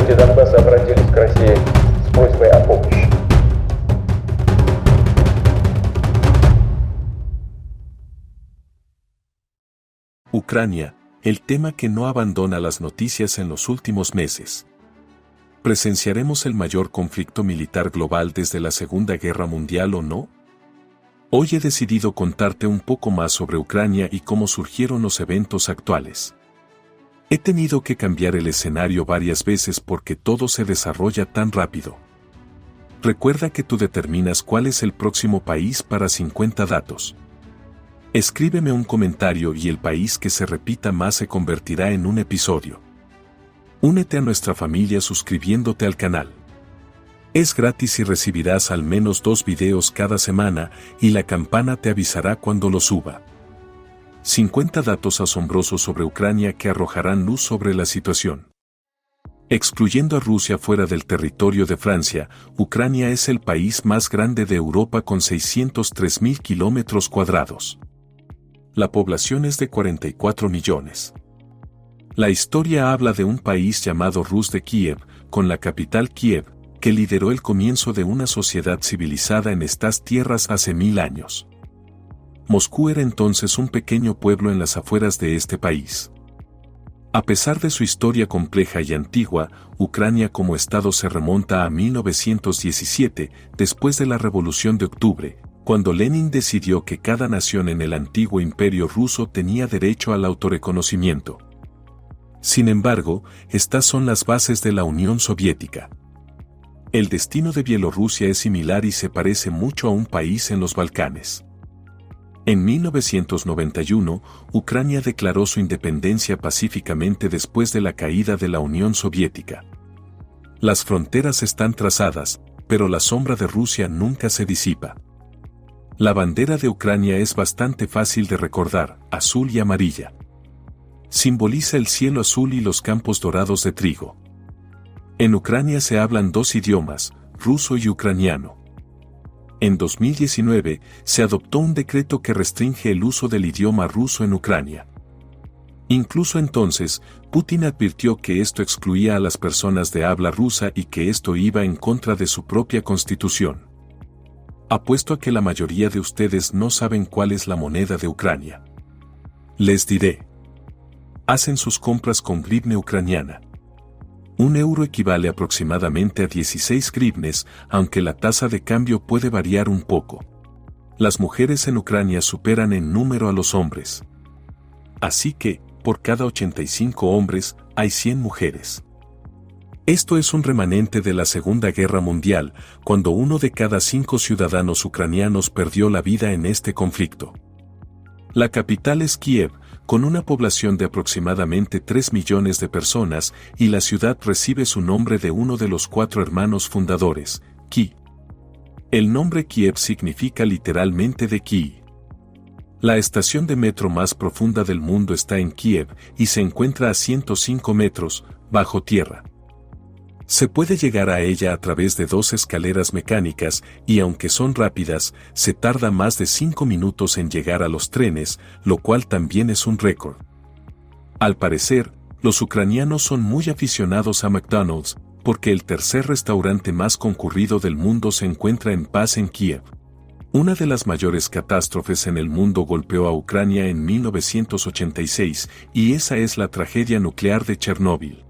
Жители Донбасса обратились к России с просьбой о помощи. Ucrania, el tema que no abandona las noticias en los últimos meses. ¿Presenciaremos el mayor conflicto militar global desde la Segunda Guerra Mundial o no? Hoy he decidido contarte un poco más sobre Ucrania y cómo surgieron los eventos actuales. He tenido que cambiar el escenario varias veces porque todo se desarrolla tan rápido. Recuerda que tú determinas cuál es el próximo país para 50 datos. Escríbeme un comentario y el país que se repita más se convertirá en un episodio. Únete a nuestra familia suscribiéndote al canal. Es gratis y recibirás al menos 2 videos cada semana y la campana te avisará cuando lo suba. 50 datos asombrosos sobre Ucrania que arrojarán luz sobre la situación. Excluyendo a Rusia fuera del territorio de Francia, Ucrania es el país más grande de Europa con 603.000 kilómetros cuadrados. La población es de 44 millones. La historia habla de un país llamado Rus de Kiev, con la capital Kiev, que lideró el comienzo de una sociedad civilizada en estas tierras hace 1000 años. Moscú era entonces un pequeño pueblo en las afueras de este país. A pesar de su historia compleja y antigua, Ucrania como estado se remonta a 1917, después de la Revolución de Octubre, cuando Lenin decidió que cada nación en el antiguo imperio ruso tenía derecho al autorreconocimiento. Sin embargo, estas son las bases de la Unión Soviética. El destino de Bielorrusia es similar y se parece mucho a un país en los Balcanes. En 1991, Ucrania declaró su independencia pacíficamente después de la caída de la Unión Soviética. Las fronteras están trazadas, pero la sombra de Rusia nunca se disipa. La bandera de Ucrania es bastante fácil de recordar, azul y amarilla. Simboliza el cielo azul y los campos dorados de trigo. En Ucrania se hablan 2 idiomas, ruso y ucraniano. En 2019, se adoptó un decreto que restringe el uso del idioma ruso en Ucrania. Incluso entonces, Putin advirtió que esto excluía a las personas de habla rusa y que esto iba en contra de su propia constitución. Apuesto a que la mayoría de ustedes no saben cuál es la moneda de Ucrania. Les diré. Hacen sus compras con hryvnia ucraniana. 1 euro equivale aproximadamente a 16 hryvnias, aunque la tasa de cambio puede variar un poco. Las mujeres en Ucrania superan en número a los hombres. Así que, por cada 85 hombres, hay 100 mujeres. Esto es un remanente de la Segunda Guerra Mundial, cuando 1 de cada 5 ciudadanos ucranianos perdió la vida en este conflicto. La capital es Kiev, con una población de aproximadamente 3 millones de personas, y la ciudad recibe su nombre de uno de los 4 hermanos fundadores, Ki. El nombre Kiev significa literalmente de Ki. La estación de metro más profunda del mundo está en Kiev y se encuentra a 105 metros, bajo tierra. Se puede llegar a ella a través de 2 escaleras mecánicas y aunque son rápidas, se tarda más de 5 minutos en llegar a los trenes, lo cual también es un récord. Al parecer, los ucranianos son muy aficionados a McDonald's, porque el tercer restaurante más concurrido del mundo se encuentra en paz en Kiev. Una de las mayores catástrofes en el mundo golpeó a Ucrania en 1986, y esa es la tragedia nuclear de Chernóbil.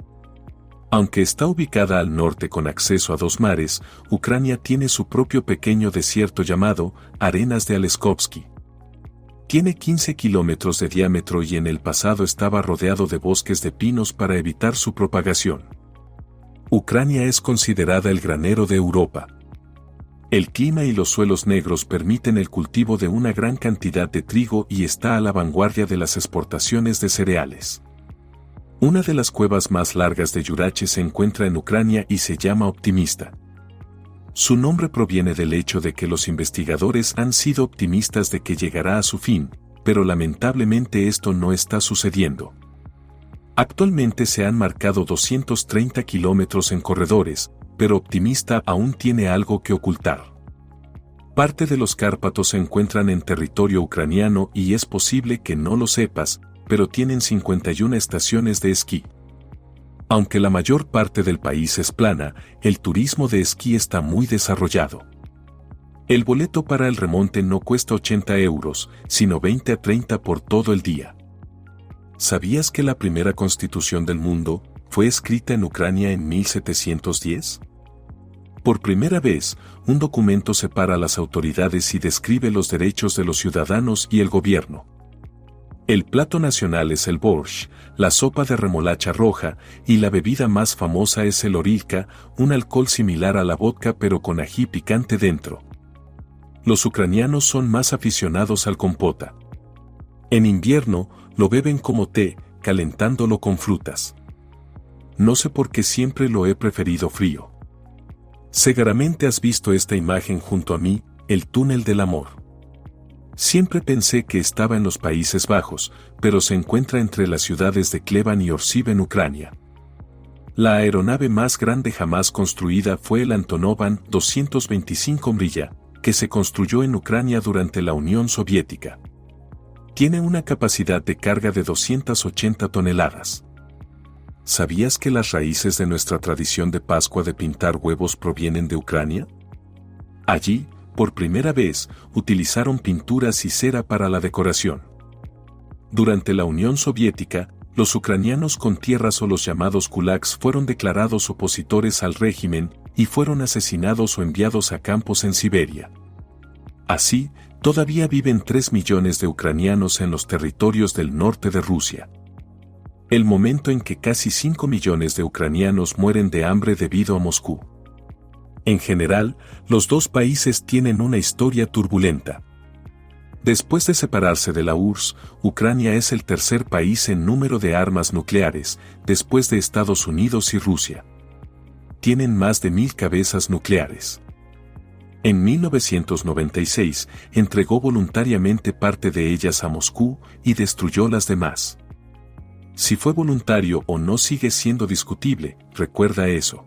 Aunque está ubicada al norte con acceso a 2 mares, Ucrania tiene su propio pequeño desierto llamado Arenas de Aleskovsky. Tiene 15 kilómetros de diámetro y en el pasado estaba rodeado de bosques de pinos para evitar su propagación. Ucrania es considerada el granero de Europa. El clima y los suelos negros permiten el cultivo de una gran cantidad de trigo y está a la vanguardia de las exportaciones de cereales. Una de las cuevas más largas de Yurache se encuentra en Ucrania y se llama Optimista. Su nombre proviene del hecho de que los investigadores han sido optimistas de que llegará a su fin, pero lamentablemente esto no está sucediendo. Actualmente se han marcado 230 kilómetros en corredores, pero Optimista aún tiene algo que ocultar. Parte de los Cárpatos se encuentran en territorio ucraniano y es posible que no lo sepas, pero tienen 51 estaciones de esquí. Aunque la mayor parte del país es plana, el turismo de esquí está muy desarrollado. El boleto para el remonte no cuesta 80 euros, sino 20 a 30 por todo el día. ¿Sabías que la primera constitución del mundo fue escrita en Ucrania en 1710? Por primera vez, un documento separa a las autoridades y describe los derechos de los ciudadanos y el gobierno. El plato nacional es el borscht, la sopa de remolacha roja, y la bebida más famosa es el horilka, un alcohol similar a la vodka pero con ají picante dentro. Los ucranianos son más aficionados al compota. En invierno, lo beben como té, calentándolo con frutas. No sé por qué siempre lo he preferido frío. Seguramente has visto esta imagen junto a mí, el túnel del amor. Siempre pensé que estaba en los Países Bajos, pero se encuentra entre las ciudades de Kleban y Orsiv en Ucrania. La aeronave más grande jamás construida fue el Antonov An-225 Mriya, que se construyó en Ucrania durante la Unión Soviética. Tiene una capacidad de carga de 280 toneladas. ¿Sabías que las raíces de nuestra tradición de Pascua de pintar huevos provienen de Ucrania? Allí, por primera vez, utilizaron pinturas y cera para la decoración. Durante la Unión Soviética, los ucranianos con tierras o los llamados kulaks fueron declarados opositores al régimen y fueron asesinados o enviados a campos en Siberia. Así, todavía viven 3 millones de ucranianos en los territorios del norte de Rusia. El momento en que casi 5 millones de ucranianos mueren de hambre debido a Moscú. En general, los dos países tienen una historia turbulenta. Después de separarse de la URSS, Ucrania es el tercer país en número de armas nucleares, después de Estados Unidos y Rusia. Tienen más de 1000 cabezas nucleares. En 1996, entregó voluntariamente parte de ellas a Moscú y destruyó las demás. Si fue voluntario o no sigue siendo discutible, recuerda eso.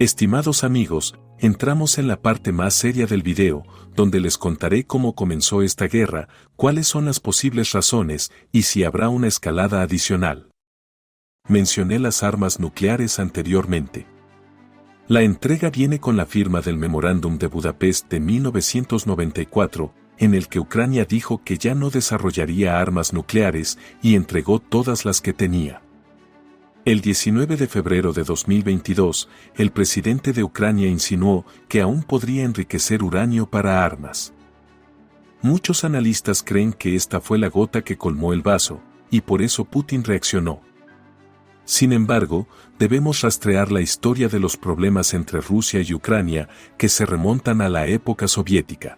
Estimados amigos, entramos en la parte más seria del video, donde les contaré cómo comenzó esta guerra, cuáles son las posibles razones y si habrá una escalada adicional. Mencioné las armas nucleares anteriormente. La entrega viene con la firma del Memorándum de Budapest de 1994, en el que Ucrania dijo que ya no desarrollaría armas nucleares y entregó todas las que tenía. El 19 de febrero de 2022, el presidente de Ucrania insinuó que aún podría enriquecer uranio para armas. Muchos analistas creen que esta fue la gota que colmó el vaso, y por eso Putin reaccionó. Sin embargo, debemos rastrear la historia de los problemas entre Rusia y Ucrania que se remontan a la época soviética.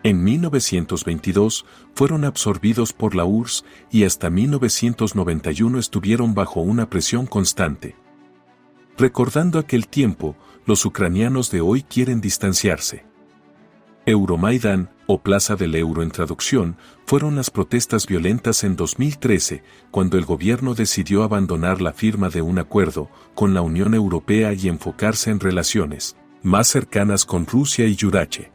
En 1922 fueron absorbidos por la URSS y hasta 1991 estuvieron bajo una presión constante. Recordando aquel tiempo, los ucranianos de hoy quieren distanciarse. Euromaidán, o Plaza del Euro en traducción, fueron las protestas violentas en 2013, cuando el gobierno decidió abandonar la firma de un acuerdo con la Unión Europea y enfocarse en relaciones más cercanas con Rusia y Yurache.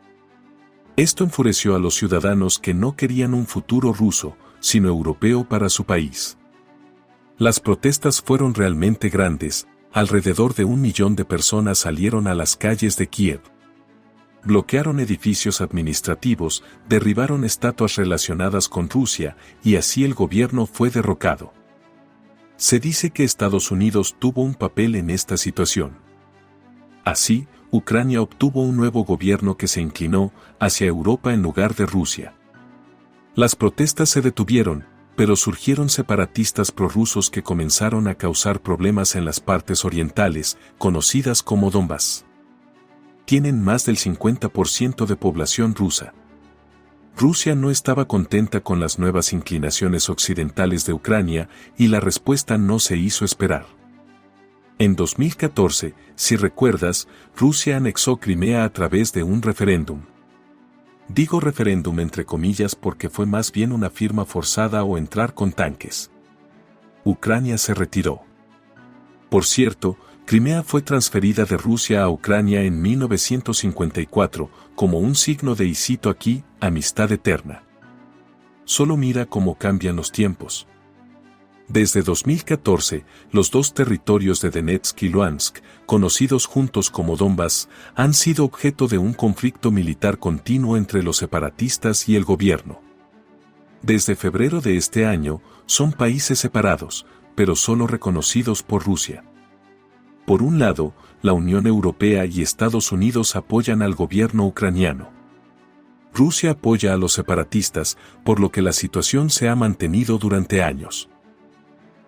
Esto enfureció a los ciudadanos que no querían un futuro ruso, sino europeo para su país. Las protestas fueron realmente grandes, alrededor de 1 millón de personas salieron a las calles de Kiev. Bloquearon edificios administrativos, derribaron estatuas relacionadas con Rusia, y así el gobierno fue derrocado. Se dice que Estados Unidos tuvo un papel en esta situación. Así, Ucrania obtuvo un nuevo gobierno que se inclinó hacia Europa en lugar de Rusia. Las protestas se detuvieron, pero surgieron separatistas prorrusos que comenzaron a causar problemas en las partes orientales, conocidas como Donbass. Tienen más del 50% de población rusa. Rusia no estaba contenta con las nuevas inclinaciones occidentales de Ucrania y la respuesta no se hizo esperar. En 2014, si recuerdas, Rusia anexó Crimea a través de un referéndum. Digo referéndum entre comillas porque fue más bien una firma forzada o entrar con tanques. Ucrania se retiró. Por cierto, Crimea fue transferida de Rusia a Ucrania en 1954, como un signo de y cito aquí, amistad eterna. Solo mira cómo cambian los tiempos. Desde 2014, los dos territorios de Donetsk y Luhansk, conocidos juntos como Donbass, han sido objeto de un conflicto militar continuo entre los separatistas y el gobierno. Desde febrero de este año, son países separados, pero solo reconocidos por Rusia. Por un lado, la Unión Europea y Estados Unidos apoyan al gobierno ucraniano. Rusia apoya a los separatistas, por lo que la situación se ha mantenido durante años.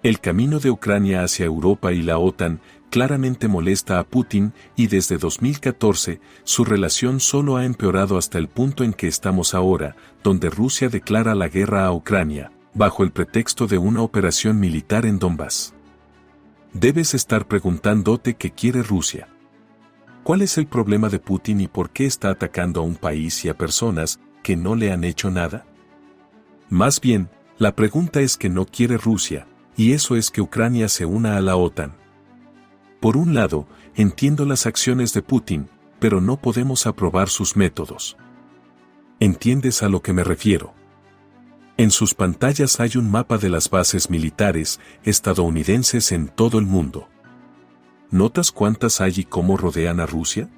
El camino de Ucrania hacia Europa y la OTAN claramente molesta a Putin y desde 2014 su relación solo ha empeorado hasta el punto en que estamos ahora, donde Rusia declara la guerra a Ucrania, bajo el pretexto de una operación militar en Donbass. Debes estar preguntándote qué quiere Rusia. ¿Cuál es el problema de Putin y por qué está atacando a un país y a personas que no le han hecho nada? Más bien, la pregunta es que no quiere Rusia, y eso es que Ucrania se una a la OTAN. Por un lado, entiendo las acciones de Putin, pero no podemos aprobar sus métodos. ¿Entiendes a lo que me refiero? En sus pantallas hay un mapa de las bases militares estadounidenses en todo el mundo. ¿Notas cuántas hay y cómo rodean a Rusia?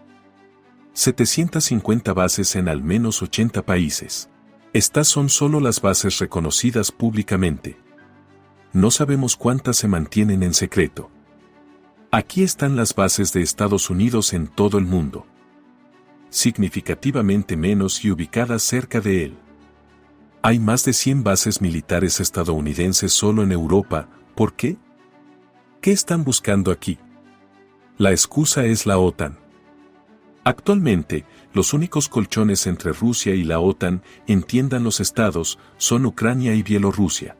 750 bases en al menos 80 países. Estas son solo las bases reconocidas públicamente. No sabemos cuántas se mantienen en secreto. Aquí están las bases de Estados Unidos en todo el mundo. Significativamente menos y ubicadas cerca de él. Hay más de 100 bases militares estadounidenses solo en Europa. ¿Por qué? ¿Qué están buscando aquí? La excusa es la OTAN. Actualmente, los únicos colchones entre Rusia y la OTAN, entiendan los estados, son Ucrania y Bielorrusia.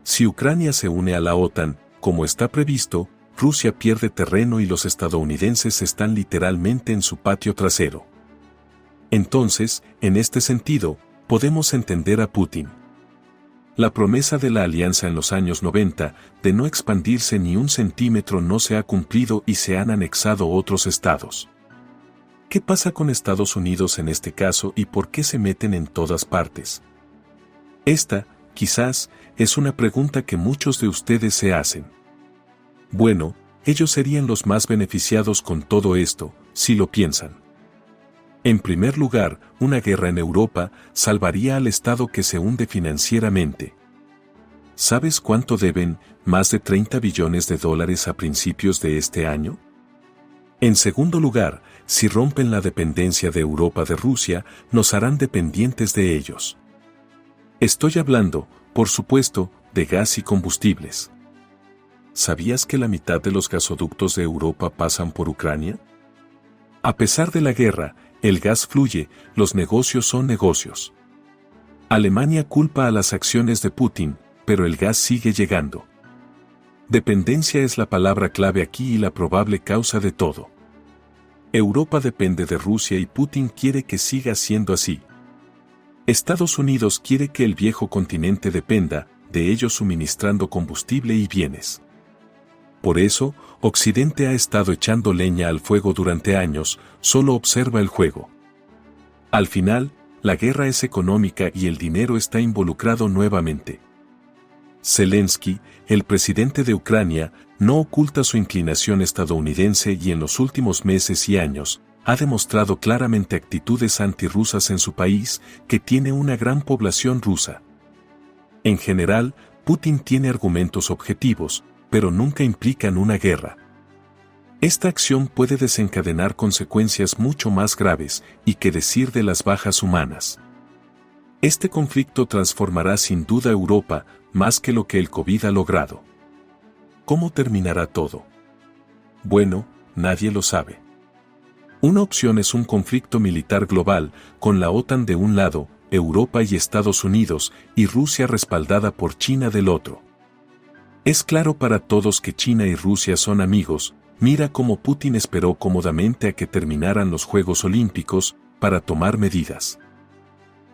Si Ucrania se une a la OTAN, como está previsto, Rusia pierde terreno y los estadounidenses están literalmente en su patio trasero. Entonces, en este sentido, podemos entender a Putin. La promesa de la alianza en los años 90, de no expandirse ni un centímetro no se ha cumplido y se han anexado otros estados. ¿Qué pasa con Estados Unidos en este caso y por qué se meten en todas partes? Esta, quizás, es una pregunta que muchos de ustedes se hacen. Bueno, ellos serían los más beneficiados con todo esto, si lo piensan. En primer lugar, una guerra en Europa salvaría al Estado que se hunde financieramente. ¿Sabes cuánto deben? Más de $30 billones a principios de este año. En segundo lugar, si rompen la dependencia de Europa de Rusia, nos harán dependientes de ellos. Estoy hablando, por supuesto, de gas y combustibles. ¿Sabías que la mitad de los gasoductos de Europa pasan por Ucrania? A pesar de la guerra, el gas fluye, los negocios son negocios. Alemania culpa a las acciones de Putin, pero el gas sigue llegando. Dependencia es la palabra clave aquí y la probable causa de todo. Europa depende de Rusia y Putin quiere que siga siendo así. Estados Unidos quiere que el viejo continente dependa de ellos suministrando combustible y bienes. Por eso, Occidente ha estado echando leña al fuego durante años, solo observa el juego. Al final, la guerra es económica y el dinero está involucrado nuevamente. Zelensky, el presidente de Ucrania, no oculta su inclinación estadounidense y en los últimos meses y años, ha demostrado claramente actitudes antirrusas en su país, que tiene una gran población rusa. En general, Putin tiene argumentos objetivos, pero nunca implican una guerra. Esta acción puede desencadenar consecuencias mucho más graves, y qué decir de las bajas humanas. Este conflicto transformará sin duda Europa, más que lo que el COVID ha logrado. ¿Cómo terminará todo? Bueno, nadie lo sabe. Una opción es un conflicto militar global, con la OTAN de un lado, Europa y Estados Unidos, y Rusia respaldada por China del otro. Es claro para todos que China y Rusia son amigos. Mira cómo Putin esperó cómodamente a que terminaran los Juegos Olímpicos, para tomar medidas.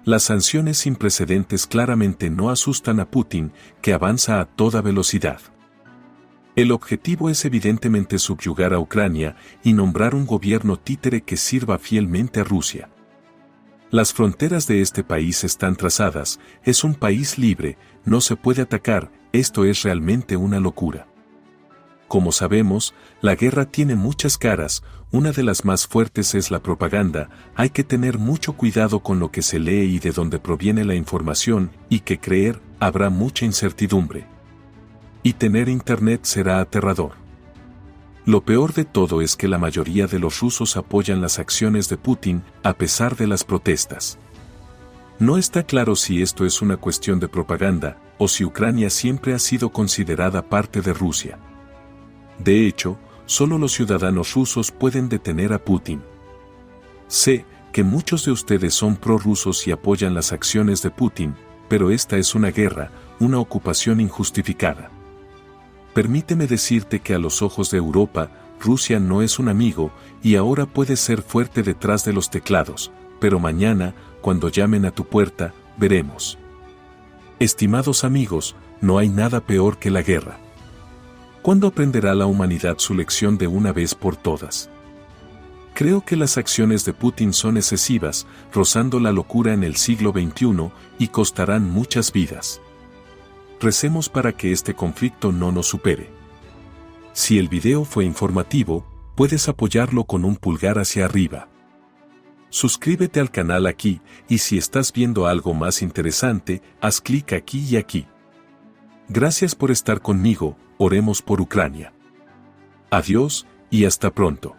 Las sanciones sin precedentes claramente no asustan a Putin, que avanza a toda velocidad. El objetivo es evidentemente subyugar a Ucrania y nombrar un gobierno títere que sirva fielmente a Rusia. Las fronteras de este país están trazadas, es un país libre, no se puede atacar, esto es realmente una locura. Como sabemos, la guerra tiene muchas caras, una de las más fuertes es la propaganda, hay que tener mucho cuidado con lo que se lee y de dónde proviene la información, y que creer, habrá mucha incertidumbre. Y tener internet será aterrador. Lo peor de todo es que la mayoría de los rusos apoyan las acciones de Putin, a pesar de las protestas. No está claro si esto es una cuestión de propaganda, o si Ucrania siempre ha sido considerada parte de Rusia. De hecho, solo los ciudadanos rusos pueden detener a Putin. Sé que muchos de ustedes son prorrusos y apoyan las acciones de Putin, pero esta es una guerra, una ocupación injustificada. Permíteme decirte que a los ojos de Europa, Rusia no es un amigo, y ahora puede ser fuerte detrás de los teclados, pero mañana, cuando llamen a tu puerta, veremos. Estimados amigos, no hay nada peor que la guerra. ¿Cuándo aprenderá la humanidad su lección de una vez por todas? Creo que las acciones de Putin son excesivas, rozando la locura en el siglo XXI, y costarán muchas vidas. Recemos para que este conflicto no nos supere. Si el video fue informativo, puedes apoyarlo con un pulgar hacia arriba. Suscríbete al canal aquí, y si estás viendo algo más interesante, haz clic aquí y aquí. Gracias por estar conmigo, oremos por Ucrania. Adiós, y hasta pronto.